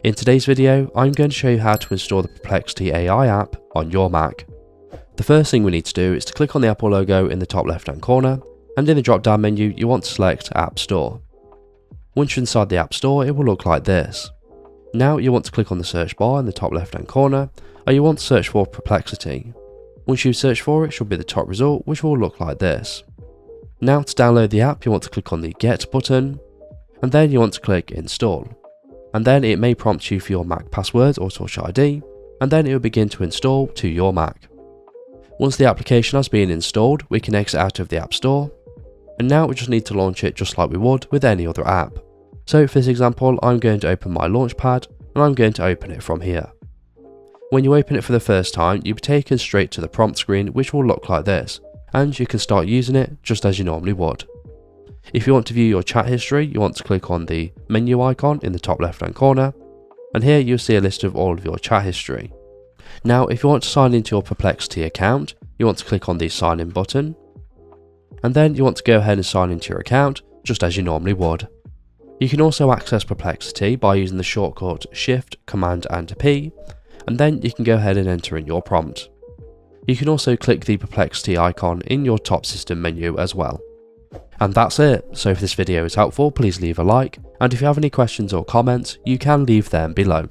In today's video, I'm going to show you how to install the Perplexity AI app on your Mac. The first thing we need to do is to click on the Apple logo in the top left hand corner, and in the drop down menu you want to select App Store. Once you're inside the App Store, it will look like this. Now you want to click on the search bar in the top left hand corner, and you want to search for Perplexity. Once you search for it, it should be the top result, which will look like this. Now to download the app, you want to click on the Get button, and then you want to click Install. And then it may prompt you for your Mac password or Touch ID, and then it will begin to install to your Mac. Once the application has been installed, we can exit out of the App Store, and now we just need to launch it just like we would with any other app. So for this example, I'm going to open my Launchpad, and I'm going to open it from here. When you open it for the first time, you'll be taken straight to the prompt screen, which will look like this, and you can start using it just as you normally would. If you want to view your chat history, you want to click on the menu icon in the top left hand corner, and here you'll see a list of all of your chat history. Now if you want to sign into your Perplexity account, you want to click on the sign in button, and then you want to go ahead and sign into your account just as you normally would. You can also access Perplexity by using the shortcut Shift, Command and P, and then you can go ahead and enter in your prompt. You can also click the Perplexity icon in your top system menu as well. And that's it. So if this video is helpful, please leave a like, and if you have any questions or comments, you can leave them below.